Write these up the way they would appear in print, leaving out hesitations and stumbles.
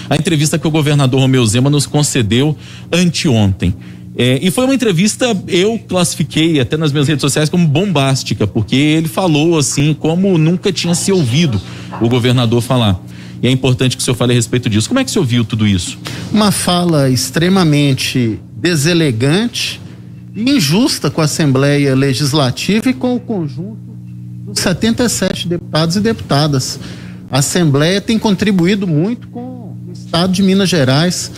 a entrevista que o governador Romeu Zema nos concedeu anteontem. E foi uma entrevista, eu classifiquei até nas minhas redes sociais como bombástica, porque ele falou assim como nunca tinha se ouvido o governador falar. E é importante que o senhor fale a respeito disso. Como é que o senhor viu tudo isso? Uma fala extremamente deselegante e injusta com a Assembleia Legislativa e com o conjunto dos 77 deputados e deputadas. A Assembleia tem contribuído muito com o Estado de Minas Gerais.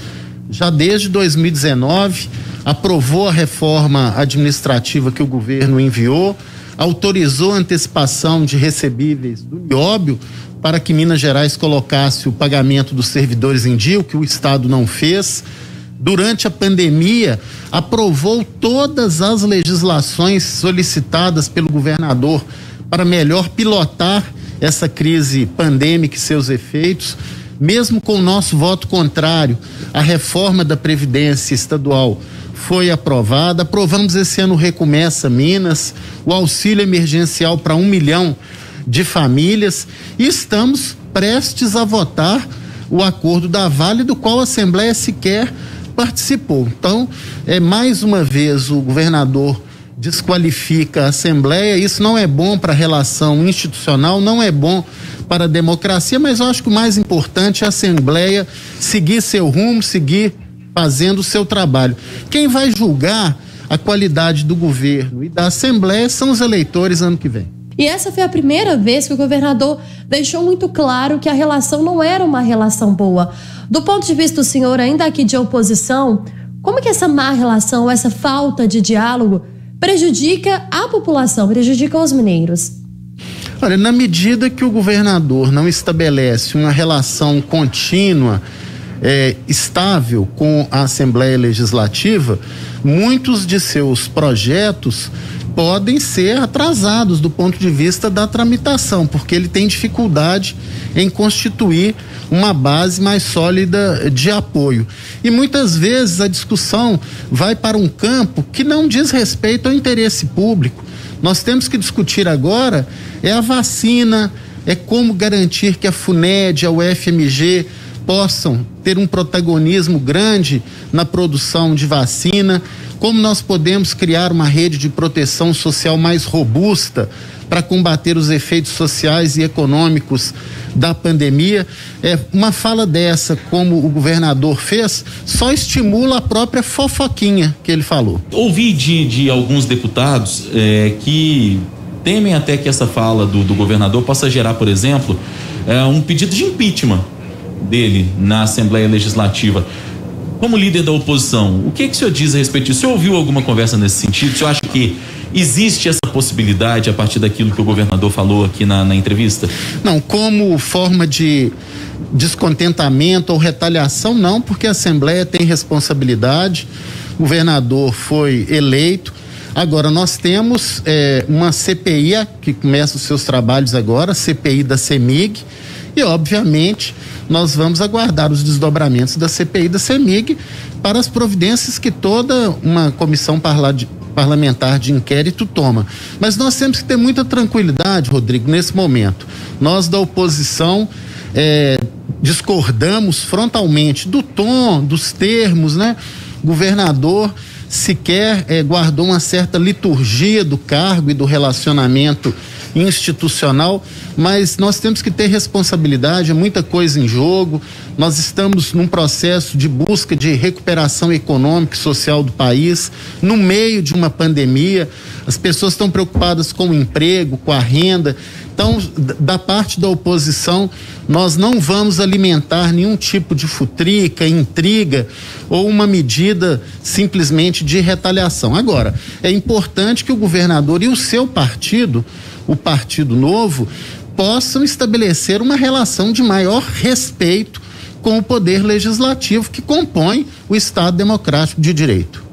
Já desde 2019, aprovou a reforma administrativa que o governo enviou, autorizou a antecipação de recebíveis do Nióbio para que Minas Gerais colocasse o pagamento dos servidores em dia, o que o Estado não fez. Durante a pandemia, aprovou todas as legislações solicitadas pelo governador para melhor pilotar essa crise pandêmica e seus efeitos. Mesmo com o nosso voto contrário, a reforma da Previdência Estadual foi aprovada. Aprovamos esse ano o Recomeça Minas, o auxílio emergencial para 1 milhão de famílias, e estamos prestes a votar o acordo da Vale, do qual a Assembleia sequer participou. Então, mais uma vez o governador desqualifica a Assembleia. Isso não é bom para a relação institucional, não é bom para a democracia, mas eu acho que o mais importante é a Assembleia seguir seu rumo, seguir fazendo o seu trabalho. Quem vai julgar a qualidade do governo e da Assembleia são os eleitores ano que vem. E essa foi a primeira vez que o governador deixou muito claro que a relação não era uma relação boa. Do ponto de vista do senhor, ainda aqui de oposição, como que essa má relação, essa falta de diálogo prejudica a população, prejudica os mineiros? Olha, na medida que o governador não estabelece uma relação contínua, estável com a Assembleia Legislativa, muitos de seus projetos podem ser atrasados do ponto de vista da tramitação, porque ele tem dificuldade em constituir uma base mais sólida de apoio. E muitas vezes a discussão vai para um campo que não diz respeito ao interesse público. Nós temos que discutir agora a vacina, como garantir que a FUNED, a UFMG possam ter um protagonismo grande na produção de vacina, como nós podemos criar uma rede de proteção social mais robusta para combater os efeitos sociais e econômicos da pandemia. Uma fala dessa, como o governador fez, só estimula a própria fofoquinha que ele falou. Ouvi de alguns deputados que temem até que essa fala do governador possa gerar, por exemplo, um pedido de impeachment dele na Assembleia Legislativa. Como líder da oposição, o que o senhor diz a respeito disso? O senhor ouviu alguma conversa nesse sentido? O senhor acha que existe essa possibilidade a partir daquilo que o governador falou aqui na entrevista? Não, como forma de descontentamento ou retaliação, não, porque a Assembleia tem responsabilidade, o governador foi eleito. Agora, nós temos uma CPI que começa os seus trabalhos agora, CPI da CEMIG, e obviamente nós vamos aguardar os desdobramentos da CPI da CEMIG para as providências que toda uma comissão parlamentar de inquérito toma. Mas nós temos que ter muita tranquilidade, Rodrigo, nesse momento. Nós da oposição discordamos frontalmente do tom, dos termos, né? O governador sequer guardou uma certa liturgia do cargo e do relacionamento institucional, mas nós temos que ter responsabilidade, é muita coisa em jogo. Nós estamos num processo de busca de recuperação econômica e social do país, no meio de uma pandemia. As pessoas estão preocupadas com o emprego, com a renda. Então, da parte da oposição, nós não vamos alimentar nenhum tipo de futrica, intriga ou uma medida simplesmente de retaliação. Agora, é importante que o governador e o seu partido, o Partido Novo, possam estabelecer uma relação de maior respeito com o poder legislativo que compõe o Estado Democrático de Direito.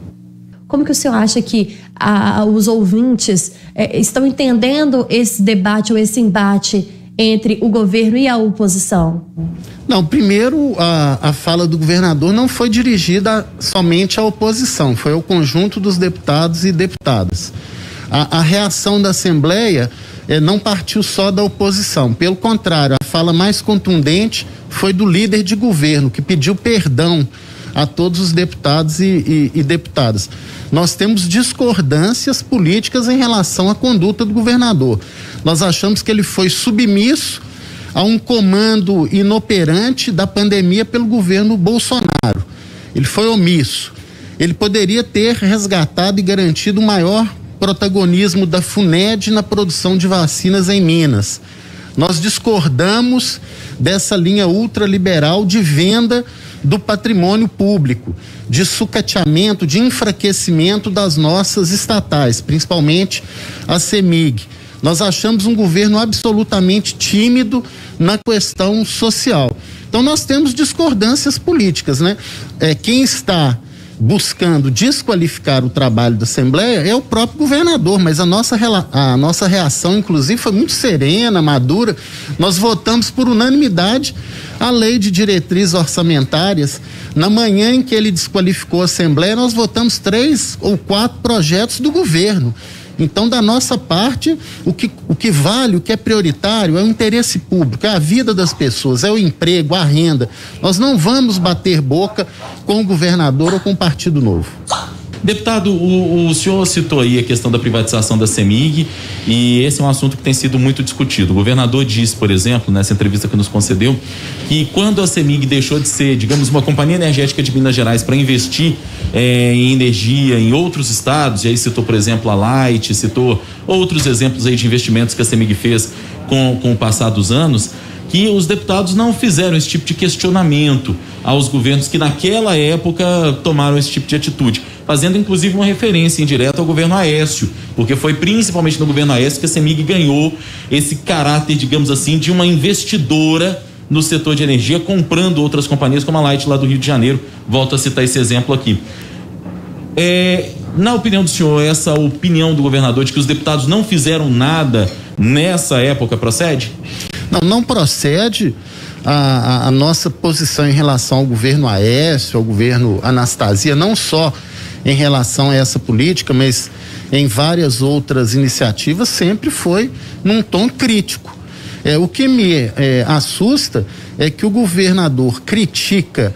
Como que o senhor acha que os ouvintes estão entendendo esse debate ou esse embate entre o governo e a oposição? Não, primeiro a fala do governador não foi dirigida somente à oposição, foi ao conjunto dos deputados e deputadas. A reação da Assembleia não partiu só da oposição, pelo contrário, a fala mais contundente foi do líder de governo, que pediu perdão a todos os deputados e deputadas. Nós temos discordâncias políticas em relação à conduta do governador. Nós achamos que ele foi submisso a um comando inoperante da pandemia pelo governo Bolsonaro. Ele foi omisso. Ele poderia ter resgatado e garantido o maior protagonismo da FUNED na produção de vacinas em Minas. Nós discordamos dessa linha ultraliberal de venda do patrimônio público, de sucateamento, de enfraquecimento das nossas estatais, principalmente a CEMIG. Nós achamos um governo absolutamente tímido na questão social. Então nós temos discordâncias políticas, né? Quem está buscando desqualificar o trabalho da Assembleia é o próprio governador, mas a nossa reação, inclusive, foi muito serena, madura. Nós votamos por unanimidade a lei de diretrizes orçamentárias. Na manhã em que ele desqualificou a Assembleia, nós votamos 3 ou 4 projetos do governo. Então, da nossa parte, o que vale, o que é prioritário é o interesse público, é a vida das pessoas, é o emprego, a renda. Nós não vamos bater boca com o governador ou com o Partido Novo. Deputado, o senhor citou aí a questão da privatização da CEMIG e esse é um assunto que tem sido muito discutido. O governador disse, por exemplo, nessa entrevista que nos concedeu, que quando a CEMIG deixou de ser, digamos, uma companhia energética de Minas Gerais para investir em energia em outros estados, e aí citou, por exemplo, a Light, citou outros exemplos aí de investimentos que a CEMIG fez com o passar dos anos, que os deputados não fizeram esse tipo de questionamento aos governos que naquela época tomaram esse tipo de atitude, fazendo inclusive uma referência indireta ao governo Aécio, porque foi principalmente no governo Aécio que a CEMIG ganhou esse caráter, digamos assim, de uma investidora no setor de energia, comprando outras companhias como a Light lá do Rio de Janeiro. Volto a citar esse exemplo aqui. Na opinião do senhor, essa opinião do governador de que os deputados não fizeram nada nessa época procede? Não procede. A nossa posição em relação ao governo Aécio, ao governo Anastasia, não só em relação a essa política, mas em várias outras iniciativas, sempre foi num tom crítico. O que me assusta é que o governador critica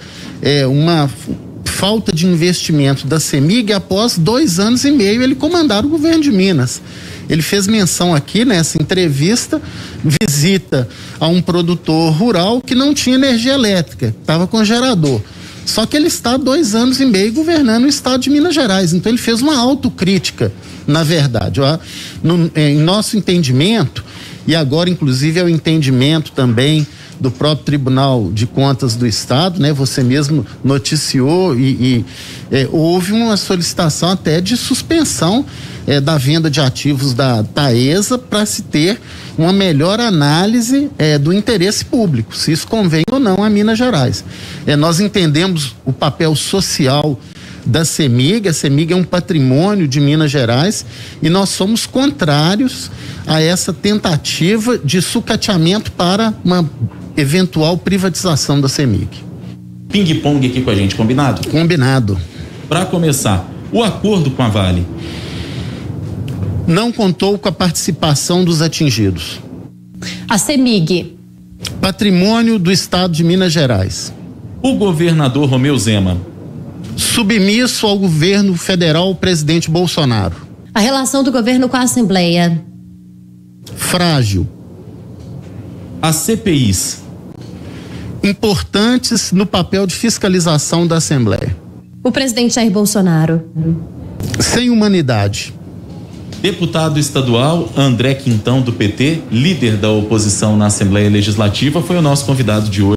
uma falta de investimento da CEMIG após 2 anos e meio ele comandar o governo de Minas. Ele fez menção aqui nessa entrevista, visita a um produtor rural que não tinha energia elétrica, estava com gerador. Só que ele está há 2 anos e meio governando o estado de Minas Gerais, então ele fez uma autocrítica, na verdade. Em nosso entendimento, e agora inclusive é o entendimento também do próprio Tribunal de Contas do Estado, né? Você mesmo noticiou e houve uma solicitação até de suspensão da venda de ativos da Taesa para se ter uma melhor análise do interesse público, se isso convém ou não a Minas Gerais. Nós entendemos o papel social da CEMIG. A CEMIG é um patrimônio de Minas Gerais e nós somos contrários a essa tentativa de sucateamento para uma eventual privatização da CEMIG. Ping-pong aqui com a gente, combinado? Combinado. Para começar, o acordo com a Vale não contou com a participação dos atingidos. A CEMIG. Patrimônio do Estado de Minas Gerais. O governador Romeu Zema. Submisso ao governo federal, o presidente Bolsonaro. A relação do governo com a Assembleia. Frágil. As CPIs. Importantes no papel de fiscalização da Assembleia. O presidente Jair Bolsonaro. Sem humanidade. Deputado estadual André Quintão, do PT, líder da oposição na Assembleia Legislativa, foi o nosso convidado de hoje.